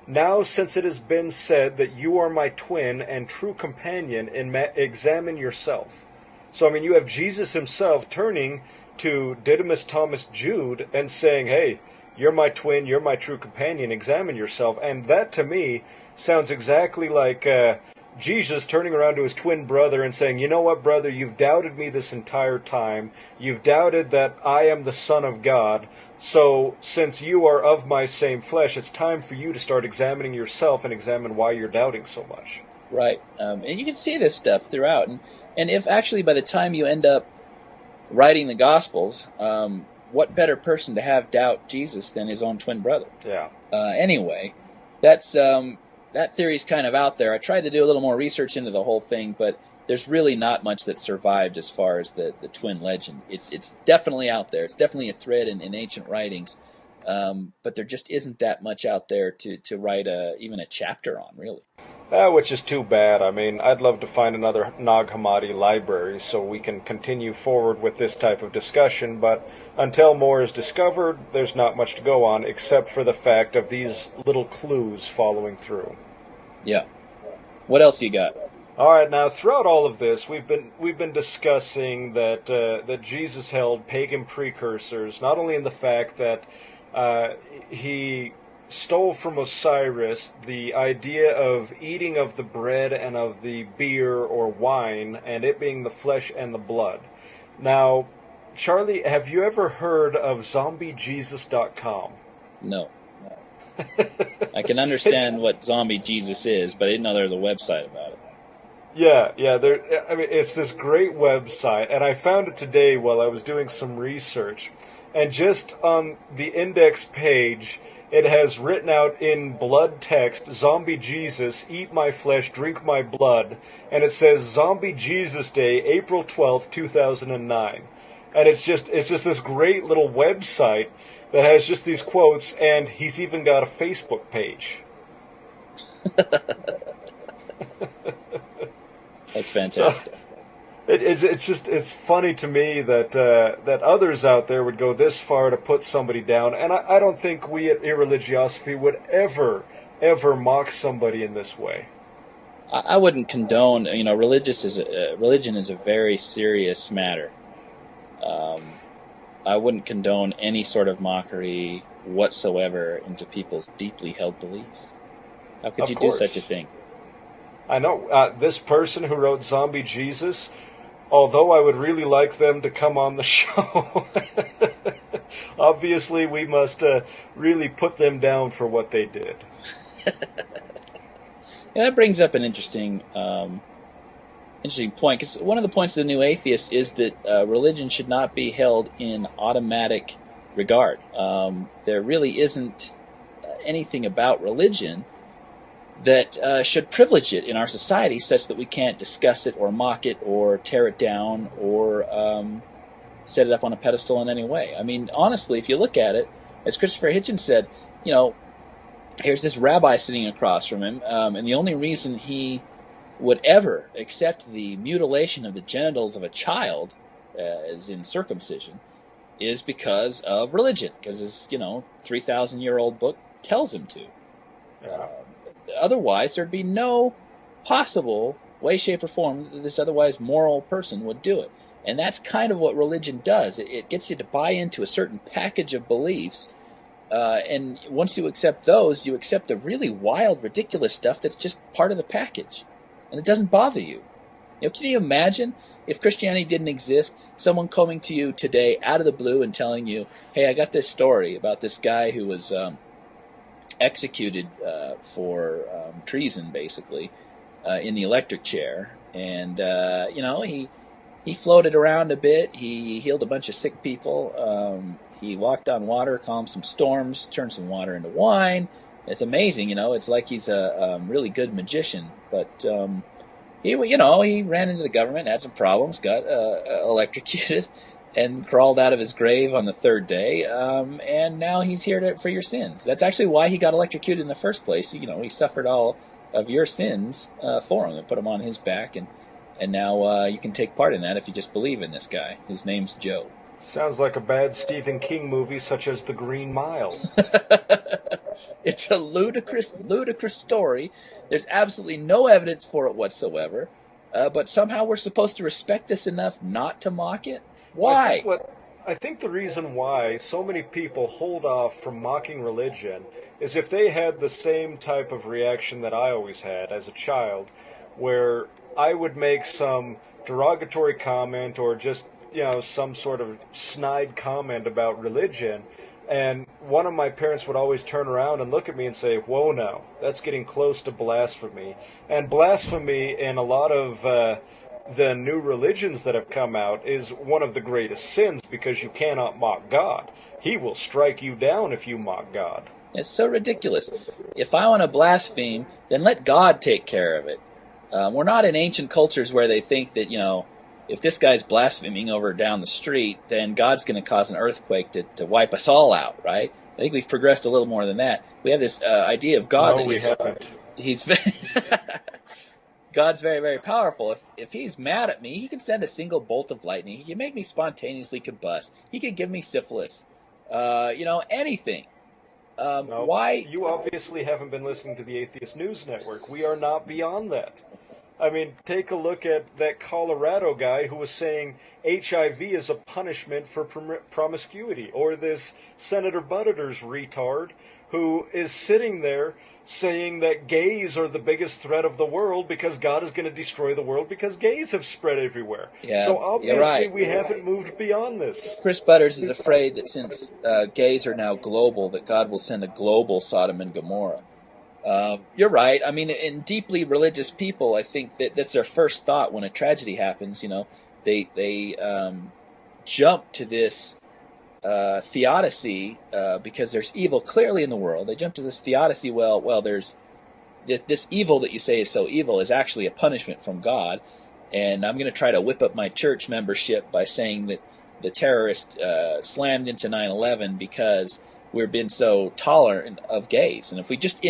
Now, since it has been said that you are my twin and true companion, examine yourself. So, you have Jesus himself turning to Didymus Thomas Jude and saying, hey, you're my twin, you're my true companion, examine yourself. And that, to me, sounds exactly like Jesus turning around to his twin brother and saying, you know what, brother, you've doubted me this entire time. You've doubted that I am the Son of God. So, since you are of my same flesh, it's time for you to start examining yourself and examine why you're doubting so much. Right. And you can see this stuff throughout. And if actually by the time you end up writing the Gospels, what better person to have doubt Jesus than his own twin brother? Yeah. Anyway, that's that theory's kind of out there. I tried to do a little more research into the whole thing, but there's really not much that survived as far as the twin legend. It's definitely out there. It's definitely a thread in ancient writings, but there just isn't that much out there to write even a chapter on, really. Which is too bad. I'd love to find another Nag Hammadi library so we can continue forward with this type of discussion, but until more is discovered, there's not much to go on except for the fact of these little clues following through. Yeah. What else you got? All right, now throughout all of this, we've been discussing that Jesus held pagan precursors, not only in the fact that he stole from Osiris the idea of eating of the bread and of the beer or wine, and it being the flesh and the blood. Now, Charlie, have you ever heard of ZombieJesus.com? No. I can understand what Zombie Jesus is, but I didn't know there was a website about it. Yeah. I mean, it's this great website, and I found it today while I was doing some research. And just on the index page, it has written out in blood text, "Zombie Jesus, eat my flesh, drink my blood," and it says "Zombie Jesus Day, April 12th, 2009." And it's just this great little website that has just these quotes, and he's even got a Facebook page. That's fantastic. So, it's funny to me that that others out there would go this far to put somebody down, and I don't think we at Irreligiosity would ever mock somebody in this way. I wouldn't condone. Religion is a very serious matter. I wouldn't condone any sort of mockery whatsoever into people's deeply held beliefs. How could you do such a thing? I know this person who wrote Zombie Jesus, although I would really like them to come on the show, obviously we must really put them down for what they did. Yeah, that brings up an interesting point, because one of the points of the New Atheist is that religion should not be held in automatic regard. There really isn't anything about religion that should privilege it in our society such that we can't discuss it or mock it or tear it down or set it up on a pedestal in any way. I mean, honestly, if you look at it, as Christopher Hitchens said, here's this rabbi sitting across from him, and the only reason he would ever accept the mutilation of the genitals of a child, as in circumcision, is because of religion, because his 3,000-year-old book tells him to. Otherwise, there'd be no possible way, shape, or form that this otherwise moral person would do it. And that's kind of what religion does. It gets you to buy into a certain package of beliefs, and once you accept those, you accept the really wild, ridiculous stuff that's just part of the package. And it doesn't bother you. Can you imagine if Christianity didn't exist, someone coming to you today out of the blue and telling you, hey, I got this story about this guy who was executed for treason, basically, in the electric chair. And, he floated around a bit. He healed a bunch of sick people. He walked on water, calmed some storms, turned some water into wine. It's amazing, It's like he's a really good magician. But he ran into the government, had some problems, got electrocuted, and crawled out of his grave on the third day. And now he's here for your sins. That's actually why he got electrocuted in the first place. He suffered all of your sins for him and put them on his back. And now you can take part in that if you just believe in this guy. His name's Joe. Sounds like a bad Stephen King movie, such as The Green Mile. It's a ludicrous story. There's absolutely no evidence for it whatsoever. But somehow we're supposed to respect this enough not to mock it? Why? I think the reason why so many people hold off from mocking religion is if they had the same type of reaction that I always had as a child, where I would make some derogatory comment or just some sort of snide comment about religion, and one of my parents would always turn around and look at me and say, whoa, no, that's getting close to blasphemy. And blasphemy in a lot of the new religions that have come out is one of the greatest sins, because you cannot mock God. He will strike you down if you mock God. It's so ridiculous. If I want to blaspheme, then let God take care of it. We're not in ancient cultures where they think that, if this guy's blaspheming over down the street, then God's going to cause an earthquake to wipe us all out, right? I think we've progressed a little more than that. We have this idea of God that we haven't. God's very, very powerful. If he's mad at me, he can send a single bolt of lightning. He can make me spontaneously combust. He can give me syphilis. Anything. No, Why? you obviously haven't been listening to the Atheist News Network. We are not beyond that. I mean, take a look at that Colorado guy who was saying HIV is a punishment for promiscuity, or this Senator Butters retard who is sitting there saying that gays are the biggest threat of the world because God is going to destroy the world because gays have spread everywhere. Yeah, So you're obviously right. we haven't moved beyond this. Chris Butters is afraid that since gays are now global, that God will send a global Sodom and Gomorrah. You're right. I mean, in deeply religious people, I think that that's their first thought when a tragedy happens. You know, they jump to this theodicy because there's evil clearly in the world. They jump to this theodicy. Well, there's this evil that you say is so evil is actually a punishment from God, and I'm going to try to whip up my church membership by saying that the terrorist slammed into 9/11 because we've been so tolerant of gays, and if we just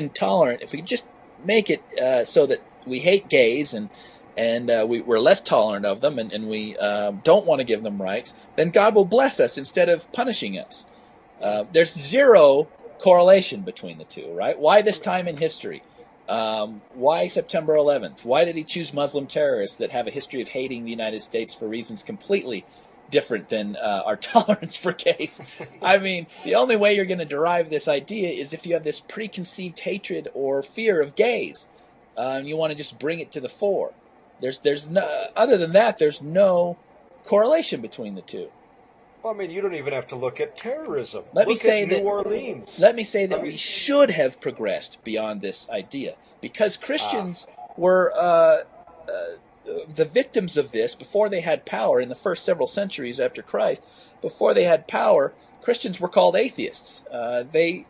make it so that we hate gays and we're less tolerant of them, and we don't want to give them rights, then God will bless us instead of punishing us. There's zero correlation between the two, right? Why this time in history? Why September 11th? Why did he choose Muslim terrorists that have a history of hating the United States for reasons completely different than our tolerance for gays? I mean, the only way you're going to derive this idea is if you have this preconceived hatred or fear of gays, and you want to just bring it to the fore. There's no, other than that, there's no correlation between the two. Well, I mean, you don't even have to look at terrorism. Let me Look say at that. New Orleans. Let me say that we should have progressed beyond this idea because Christians were the victims of this before they had power in the first several centuries after Christ. Before they had power, Christians were called atheists. Their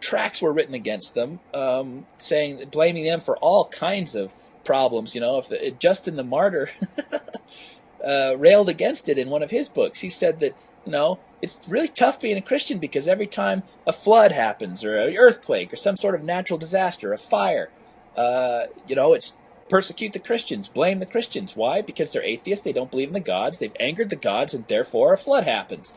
tracts were written against them, blaming them for all kinds of problems. You know, if Justin the Martyr railed against it in one of his books. He said that, you know, it's really tough being a Christian because every time a flood happens or an earthquake or some sort of natural disaster, a fire, it's persecute the Christians, blame the Christians. Why? Because they're atheists, they don't believe in the gods, they've angered the gods, and therefore a flood happens.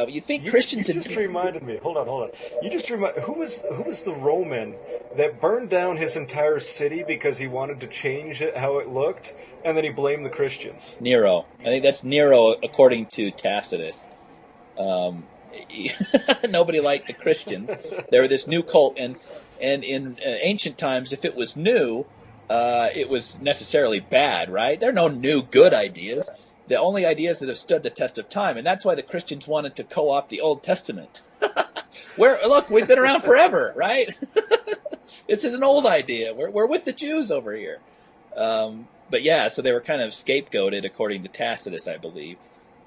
You think Christians... You just reminded me. Hold on. You just who was the Roman that burned down his entire city because he wanted to change it how it looked, and then he blamed the Christians? Nero. I think that's Nero, according to Tacitus. Nobody liked the Christians. They were this new cult, and in ancient times, if it was new, it was necessarily bad, right? There are no new good ideas. The only ideas that have stood the test of time, and that's why the Christians wanted to co-opt the Old Testament. Look, we've been around forever, right? This is an old idea. We're with the Jews over here. But yeah, so they were kind of scapegoated, according to Tacitus, I believe,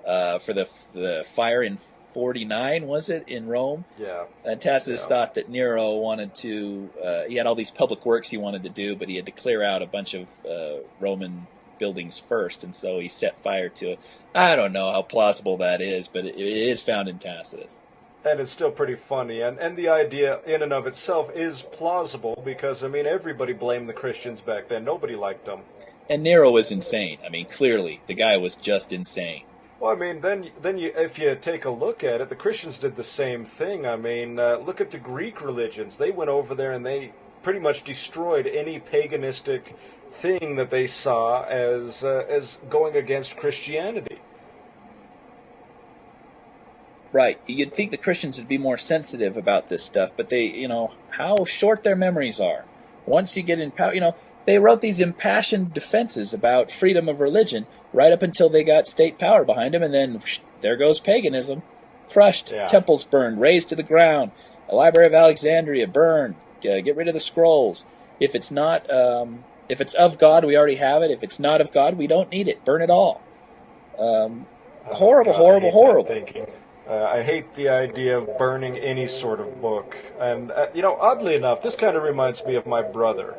for the fire in 49, was it, in Rome? Yeah. And Tacitus thought that Nero wanted to, he had all these public works he wanted to do, but he had to clear out a bunch of Roman buildings first, and so he set fire to it. I don't know how plausible that is, but it is found in Tacitus. And it's still pretty funny, and the idea in and of itself is plausible because, I mean, everybody blamed the Christians back then. Nobody liked them. And Nero was insane. I mean, clearly, the guy was just insane. Well, I mean, then you, if you take a look at it, the Christians did the same thing. I mean, look at the Greek religions. They went over there and they pretty much destroyed any paganistic thing that they saw as going against Christianity. Right. You'd think the Christians would be more sensitive about this stuff, but they, how short their memories are. Once you get in power, they wrote these impassioned defenses about freedom of religion right up until they got state power behind them, and then there goes paganism. Crushed, temples burned, razed to the ground, a Library of Alexandria burned, get rid of the scrolls. If it's not, if it's of God, we already have it. If it's not of God, we don't need it. Burn it all. Horrible. I hate the idea of burning any sort of book. And, oddly enough, this kind of reminds me of my brother.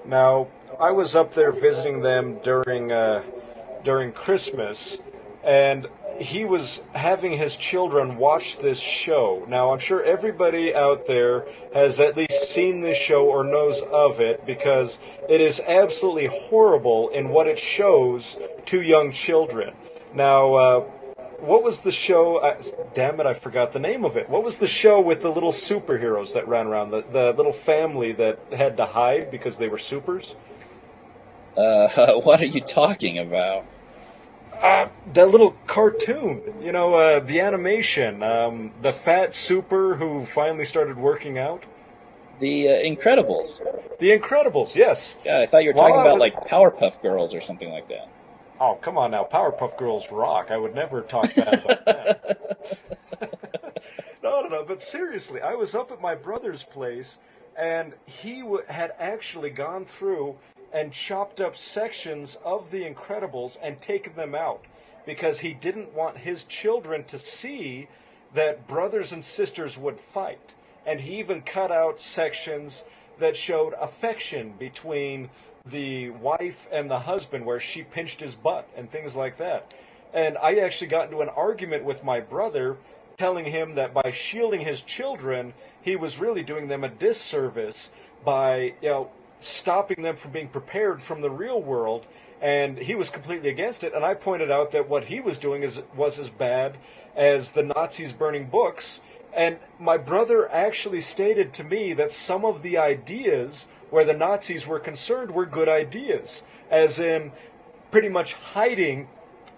Now, I was up there visiting them during Christmas, and he was having his children watch this show. Now, I'm sure everybody out there has at least seen this show or knows of it because it is absolutely horrible in what it shows to young children. Now, what was the show? Damn it, I forgot the name of it. What was the show with the little superheroes that ran around? The little family that had to hide because they were supers? What are you talking about? That little cartoon, the animation, the fat super who finally started working out. The Incredibles. The Incredibles, yes. Yeah, I thought you were While talking I about was- like Powerpuff Girls or something like that. Oh, come on now, Powerpuff Girls rock. I would never talk bad about that. No, but seriously, I was up at my brother's place, and he had actually gone through and chopped up sections of The Incredibles and taken them out because he didn't want his children to see that brothers and sisters would fight. And he even cut out sections that showed affection between the wife and the husband, where she pinched his butt and things like that. And I actually got into an argument with my brother, telling him that by shielding his children, he was really doing them a disservice by, stopping them from being prepared from the real world. And he was completely against it. And I pointed out that what he was doing was as bad as the Nazis burning books. And my brother actually stated to me that some of the ideas where the Nazis were concerned were good ideas, as in pretty much hiding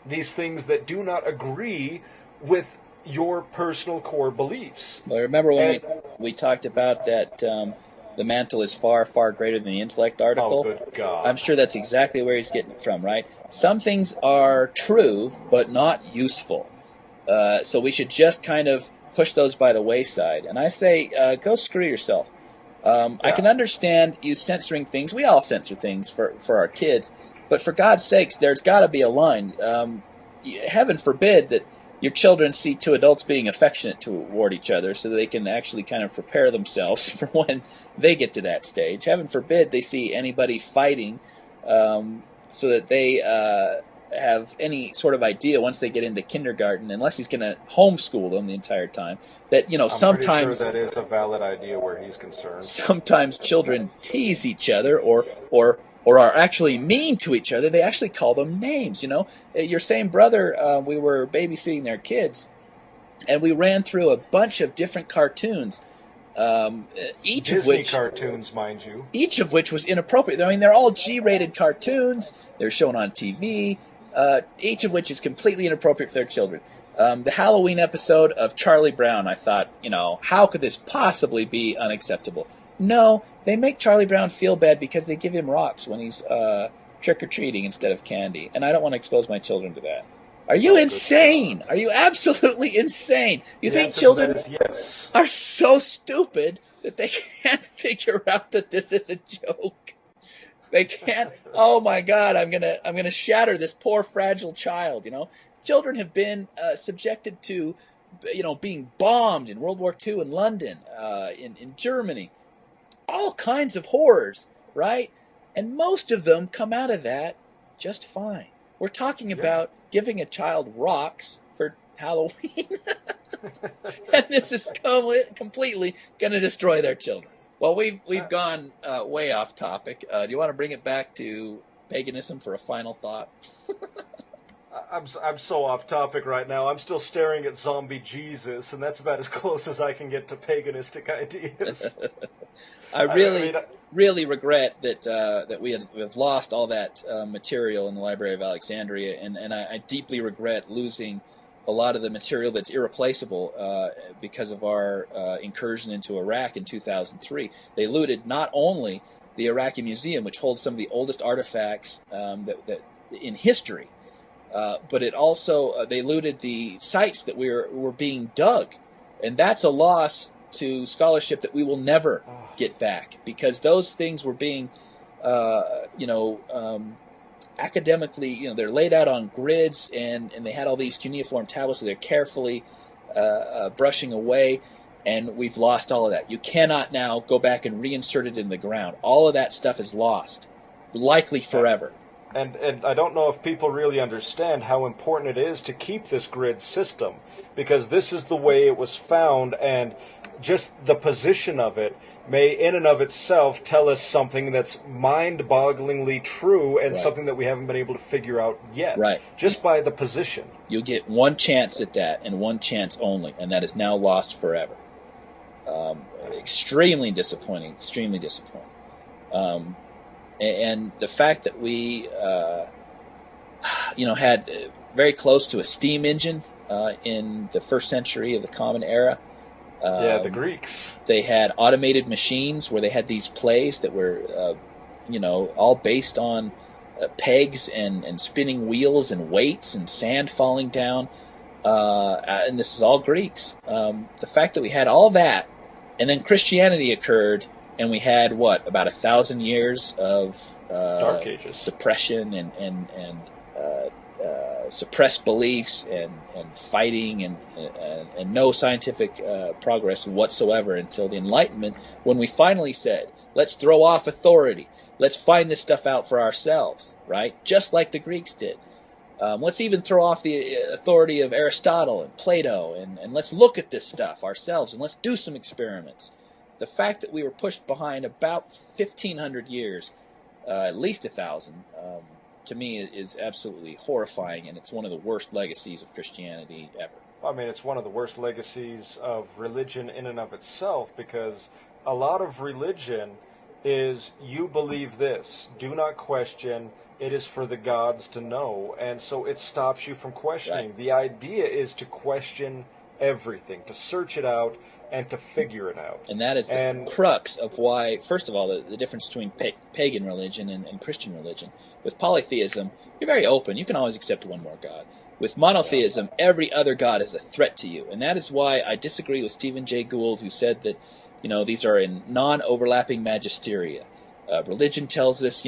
these things that do not agree with your personal core beliefs. Well, remember when we talked about that the mantle is far, far greater than the intellect article? Oh, good God. I'm sure that's exactly where he's getting it from, right? Some things are true, but not useful. So we should just kind of push those by the wayside. And I say, go screw yourself. I can understand you censoring things. We all censor things for our kids. But for God's sakes, there's got to be a line. Heaven forbid that your children see two adults being affectionate toward each other so that they can actually kind of prepare themselves for when they get to that stage. Heaven forbid they see anybody fighting so that they have any sort of idea once they get into kindergarten, unless he's going to homeschool them the entire time, that, sometimes... I'm pretty sure that is a valid idea where he's concerned. Sometimes children tease each other or are actually mean to each other. They actually call them names, Your same brother, we were babysitting their kids, and we ran through a bunch of different cartoons, Disney cartoons, mind you. Each of which was inappropriate. I mean, they're all G-rated cartoons. They're shown on TV. Each of which is completely inappropriate for their children. The Halloween episode of Charlie Brown, I thought, how could this possibly be unacceptable? No, they make Charlie Brown feel bad because they give him rocks when he's trick-or-treating instead of candy. And I don't want to expose my children to that. Are you insane? Are you absolutely insane? You think children are so stupid that they can't figure out that this is a joke? They can't. Oh my God! I'm gonna shatter this poor fragile child. Children have been subjected to, being bombed in World War II in London, in Germany, all kinds of horrors, right? And most of them come out of that just fine. We're talking about giving a child rocks for Halloween, and this is completely going to destroy their children. Well, we've gone way off topic. Do you want to bring it back to paganism for a final thought? I'm so off topic right now. I'm still staring at zombie Jesus, and that's about as close as I can get to paganistic ideas. I really regret that we have lost all that material in the Library of Alexandria, and I deeply regret losing a lot of the material that's irreplaceable because of our incursion into Iraq in 2003. They looted not only the Iraqi Museum, which holds some of the oldest artifacts that in history, but it also they looted the sites that were being dug, and that's a loss to scholarship that we will never get back, because those things were being, academically, they're laid out on grids, and they had all these cuneiform tablets, so they're carefully brushing away, and we've lost all of that. You cannot now go back and reinsert it in the ground. All of that stuff is lost, likely forever. And I don't know if people really understand how important it is to keep this grid system, because this is the way it was found, and just the position of it may in and of itself tell us something that's mind-bogglingly true and Right. something that we haven't been able to figure out yet. Right. Just by the position. You'll get one chance at that, and one chance only, and that is now lost forever. Extremely disappointing. Extremely disappointing. And the fact that we, had very close to a steam engine in the first century of the Common Era. The Greeks. They had automated machines where they had these plays that were, all based on pegs and spinning wheels and weights and sand falling down. And this is all Greeks. The fact that we had all that, and then Christianity occurred, and we had, about 1,000 years of Dark Ages. suppression and suppressed beliefs and fighting and no scientific progress whatsoever until the Enlightenment, when we finally said, let's throw off authority. Let's find this stuff out for ourselves, right? Just like the Greeks did. Let's even throw off the authority of Aristotle and Plato, and let's look at this stuff ourselves, and let's do some experiments. The fact that we were pushed behind about 1,500 years, at least 1,000, to me is absolutely horrifying, and it's one of the worst legacies of Christianity ever. I mean, it's one of the worst legacies of religion in and of itself, because a lot of religion is, you believe this, do not question, it is for the gods to know, and so it stops you from questioning. Right. The idea is to question everything, to search it out, and to figure it out. And that is the crux of why, first of all, the difference between pagan religion and Christian religion. With polytheism, you're very open. You can always accept one more God. With monotheism, every other god is a threat to you. And that is why I disagree with Stephen Jay Gould, who said that, these are in non-overlapping magisteria. Religion tells us,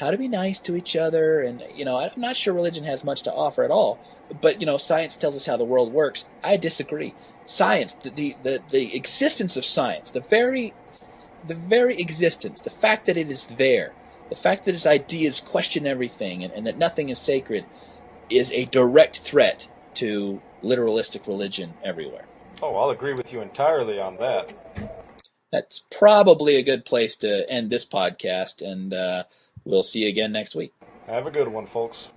how to be nice to each other. And, I'm not sure religion has much to offer at all. But, science tells us how the world works. I disagree. Science, the existence of science, the very existence, the fact that it is there, the fact that its ideas question everything and that nothing is sacred, is a direct threat to literalistic religion everywhere. Oh, I'll agree with you entirely on that. That's probably a good place to end this podcast, and we'll see you again next week. Have a good one, folks.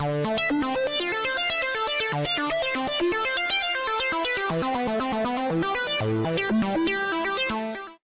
Thank you.